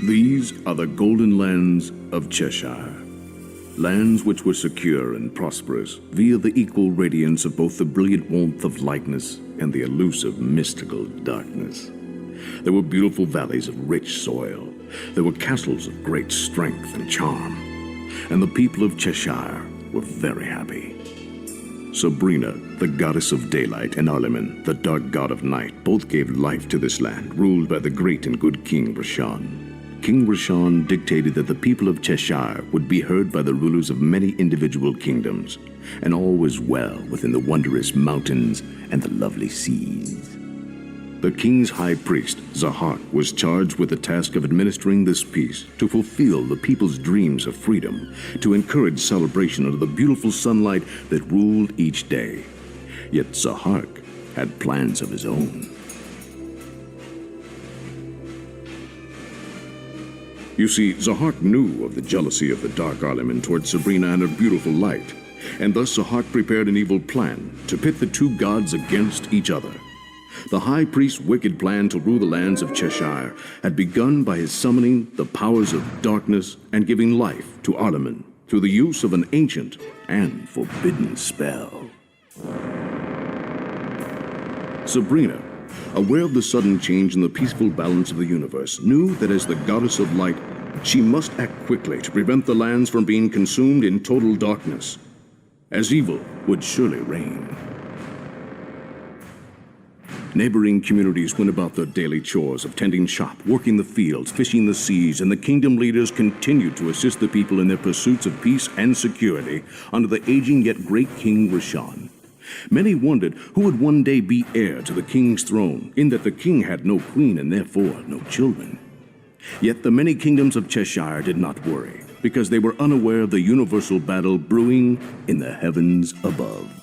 These are the golden lands of Cheshire. Lands which were secure and prosperous via the equal radiance of both the brilliant warmth of lightness and the elusive mystical darkness. There were beautiful valleys of rich soil. There were castles of great strength and charm. And the people of Cheshire were very happy. Sabrina, the goddess of daylight, and Arliman, the dark god of night, both gave life to this land, ruled by the great and good King Rashan. King Rashan dictated that the people of Cheshire would be heard by the rulers of many individual kingdoms, and all was well within the wondrous mountains and the lovely seas. The king's high priest, Zahak, was charged with the task of administering this peace to fulfill the people's dreams of freedom, to encourage celebration under the beautiful sunlight that ruled each day. Yet Zahak had plans of his own. You see, Zahak knew of the jealousy of the Dark Arliman towards Sabrina and her beautiful light, and thus Zahak prepared an evil plan to pit the two gods against each other. The high priest's wicked plan to rule the lands of Cheshire had begun by his summoning the powers of darkness and giving life to Arliman through the use of an ancient and forbidden spell. Sabrina, aware of the sudden change in the peaceful balance of the universe, knew that as the goddess of light, she must act quickly to prevent the lands from being consumed in total darkness, as evil would surely reign. Neighboring communities went about their daily chores of tending shop, working the fields, fishing the seas, and the kingdom leaders continued to assist the people in their pursuits of peace and security under the aging yet great King Rashan. Many wondered who would one day be heir to the king's throne, in that the king had no queen and therefore no children. Yet the many kingdoms of Cheshire did not worry, because they were unaware of the universal battle brewing in the heavens above.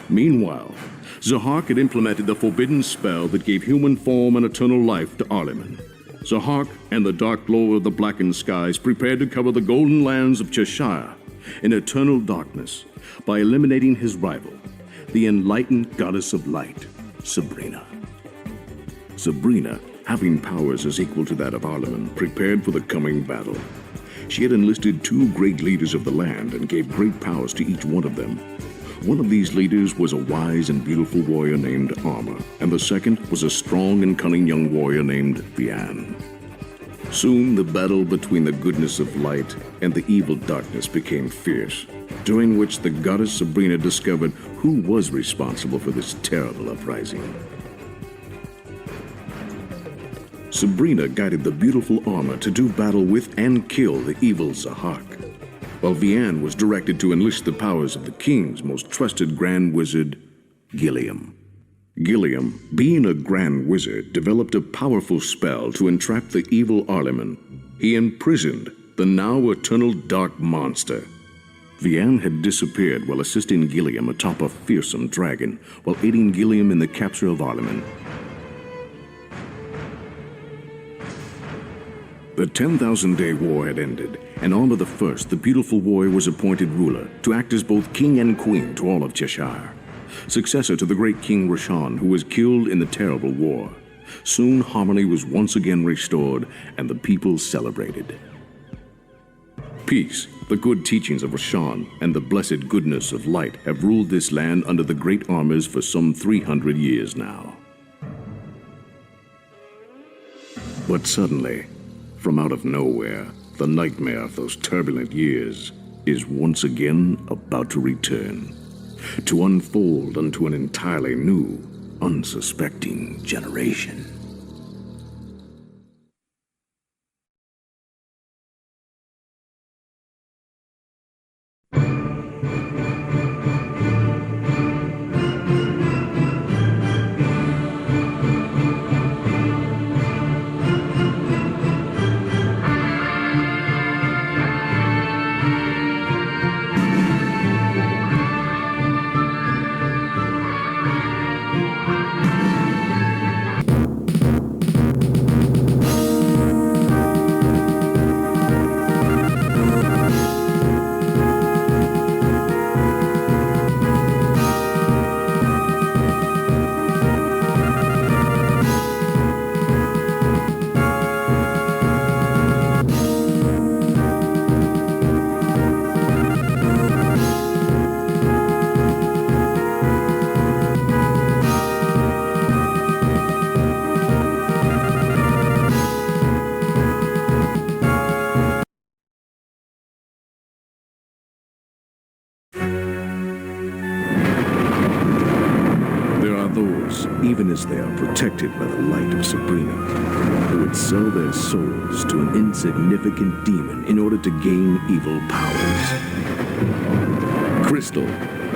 Meanwhile, Zahak had implemented the forbidden spell that gave human form and eternal life to Arliman. Zahak and the dark glow of the blackened skies prepared to cover the golden lands of Cheshire in eternal darkness by eliminating his rival, the enlightened goddess of light, Sabrina. Sabrina, having powers as equal to that of Arliman, prepared for the coming battle. She had enlisted two great leaders of the land and gave great powers to each one of them. One of these leaders was a wise and beautiful warrior named Armor, and the second was a strong and cunning young warrior named Vian. Soon the battle between the goodness of light and the evil darkness became fierce, during which the goddess Sabrina discovered who was responsible for this terrible uprising. Sabrina guided the beautiful Armor to do battle with and kill the evil Zahak, while Vian was directed to enlist the powers of the king's most trusted grand wizard, Gilliam. Gilliam, being a grand wizard, developed a powerful spell to entrap the evil Arliman. He imprisoned the now eternal dark monster. Vian had disappeared while assisting Gilliam atop a fearsome dragon, while aiding Gilliam in the capture of Arliman. The 10,000-day war had ended, and Armor the First, the beautiful warrior, was appointed ruler to act as both king and queen to all of Cheshire, successor to the great King Rashan, who was killed in the terrible war. Soon harmony was once again restored, and the people celebrated. Peace, the good teachings of Rashan, and the blessed goodness of light have ruled this land under the great Armors for some 300 years now. But suddenly, from out of nowhere, the nightmare of those turbulent years is once again about to return, to unfold unto an entirely new, unsuspecting generation. even as they are protected by the light of Sabrina, who would sell their souls to an insignificant demon in order to gain evil powers. Crystal,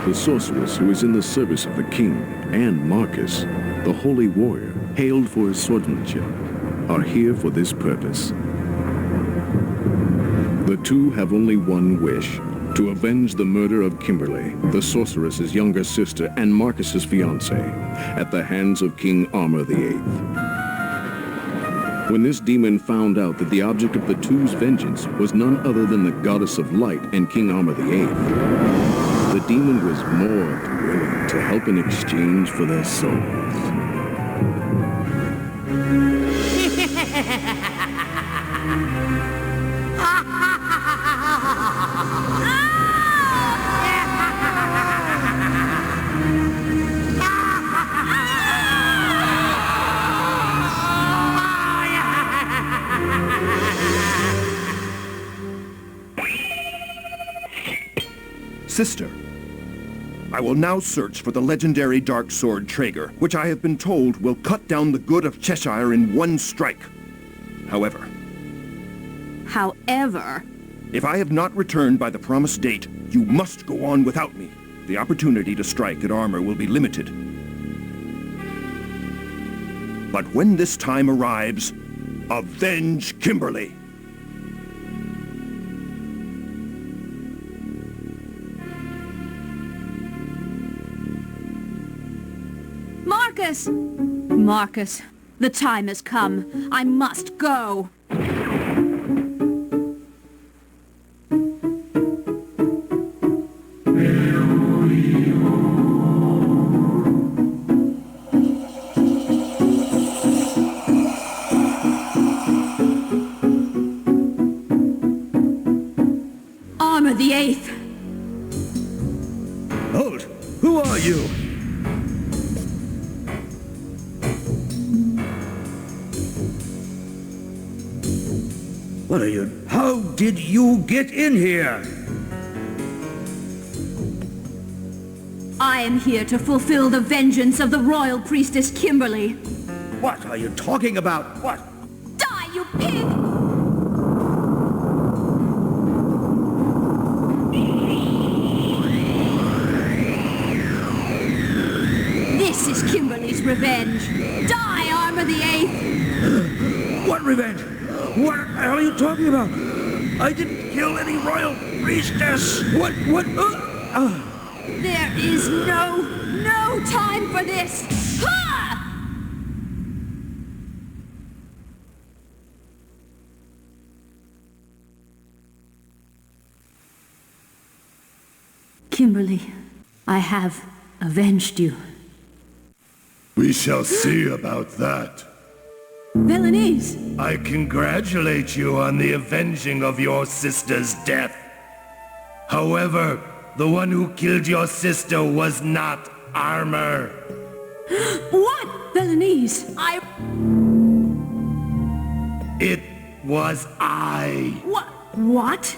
the sorceress who is in the service of the king, and Marcus, the holy warrior hailed for his swordsmanship, are here for this purpose. The two have only one wish: to avenge the murder of Kimberly, the sorceress's younger sister and Marcus's fiancée, at the hands of King Armor VIII. When this demon found out that the object of the two's vengeance was none other than the goddess of light and King Armor VIII, the demon was more than willing to help in exchange for their souls. Sister, I will now search for the legendary dark sword Traeger, which I have been told will cut down the good of Cheshire in one strike. However, if I have not returned by the promised date, you must go on without me. The opportunity to strike at Armor will be limited. But when this time arrives, avenge Kimberly! Marcus, the time has come. I must go. Armor VIII. Hold! Who are you? What are you? How did you get in here? I am here to fulfill the vengeance of the royal priestess Kimberly. What are you talking about? What? Die, you pig! This is Kimberly's revenge. Die, Armor VIII! What revenge? What the hell are you talking about? I didn't kill any royal priestess! What? There is no time for this! Ha! Kimberly, I have avenged you. We shall see about that. Villainese! I congratulate you on the avenging of your sister's death. However, the one who killed your sister was not Armor. What? Villainese! It was I. What?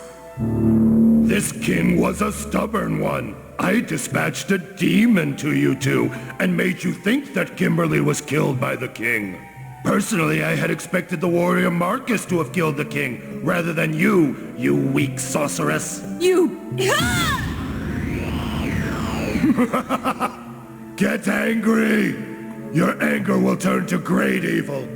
This king was a stubborn one. I dispatched a demon to you two and made you think that Kimberly was killed by the king. Personally, I had expected the warrior Marcus to have killed the king, rather than you weak sorceress. You... Get angry! Your anger will turn to great evil.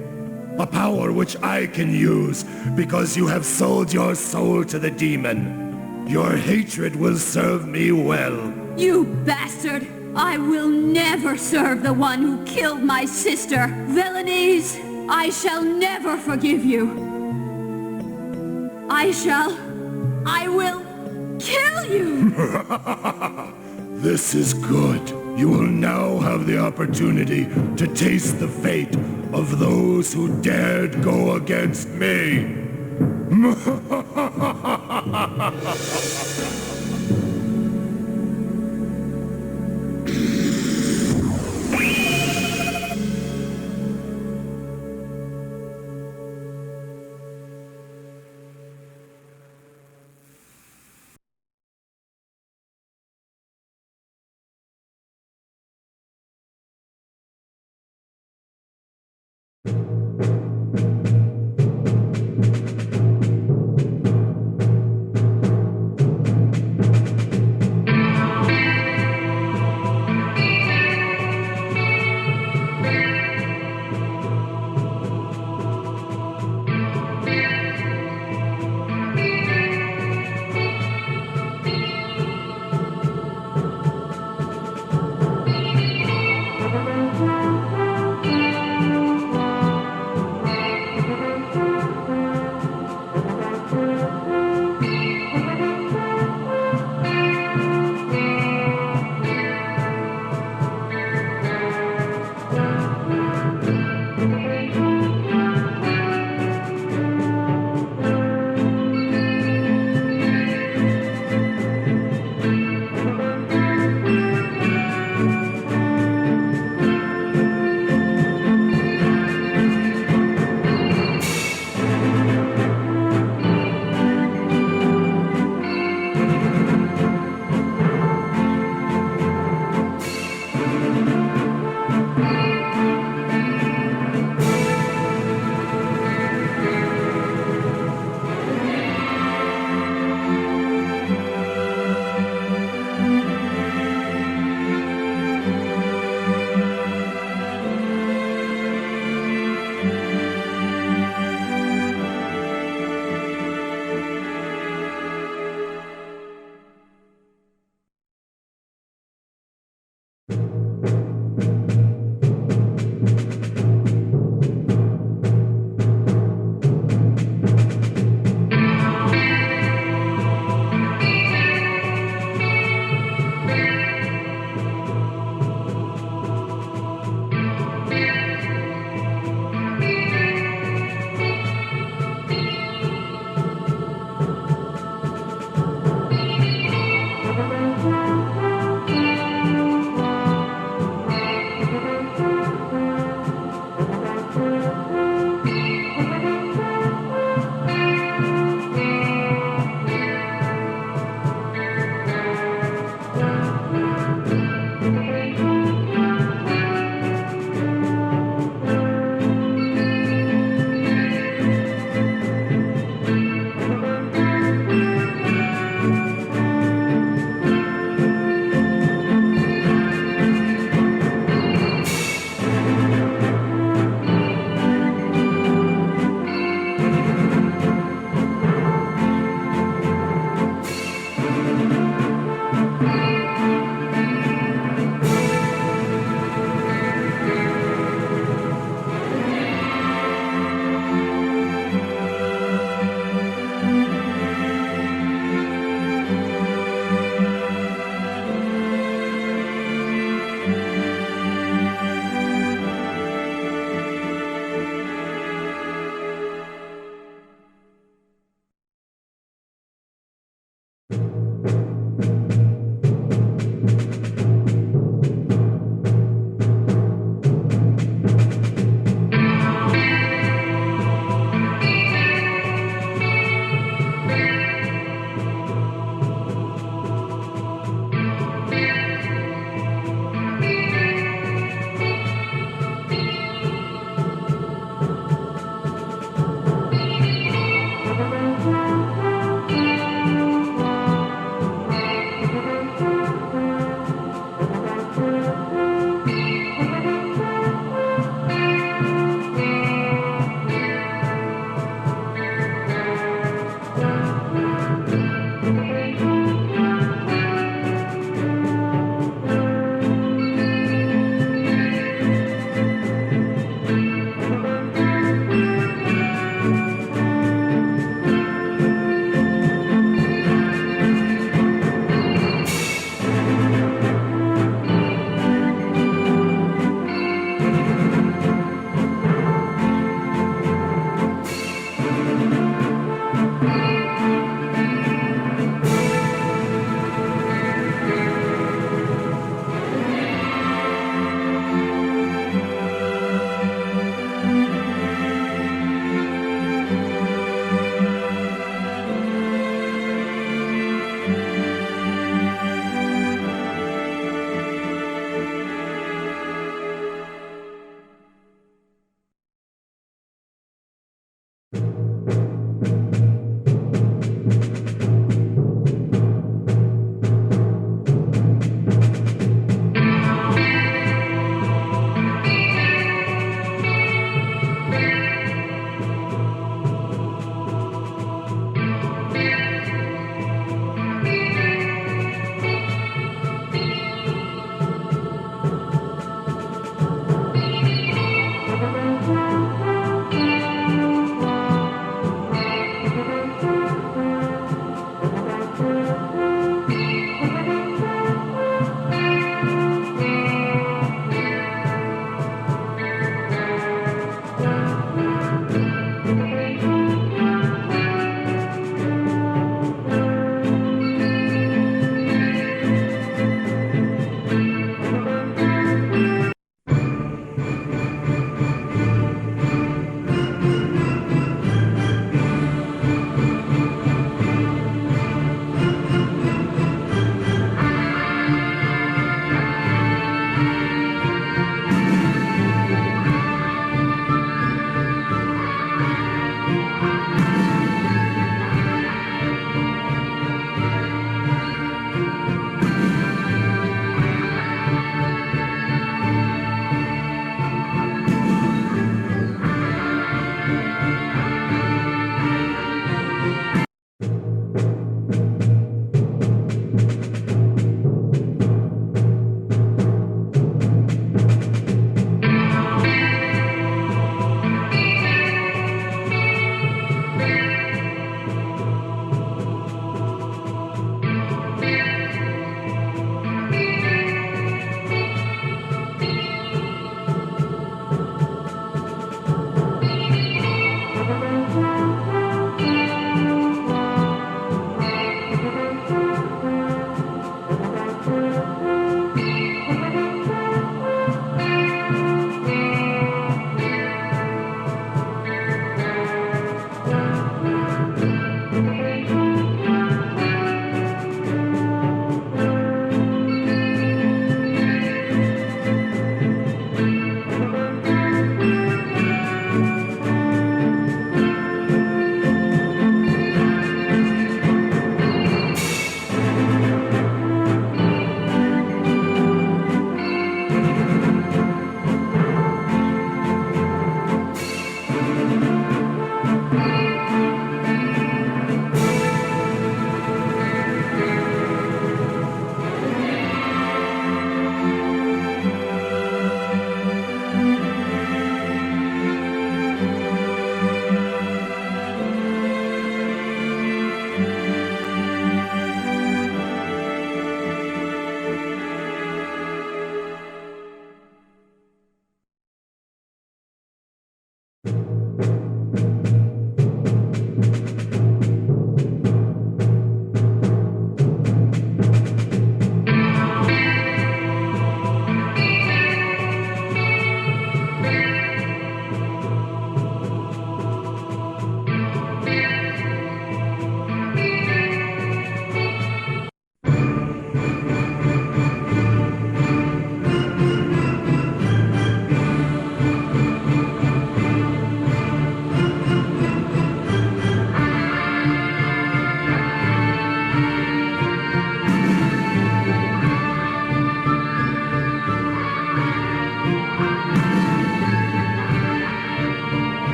A power which I can use because you have sold your soul to the demon. Your hatred will serve me well. You bastard! I will never serve the one who killed my sister. Villainese! I shall never forgive you. I will kill you! This is good. You will now have the opportunity to taste the fate of those who dared go against me.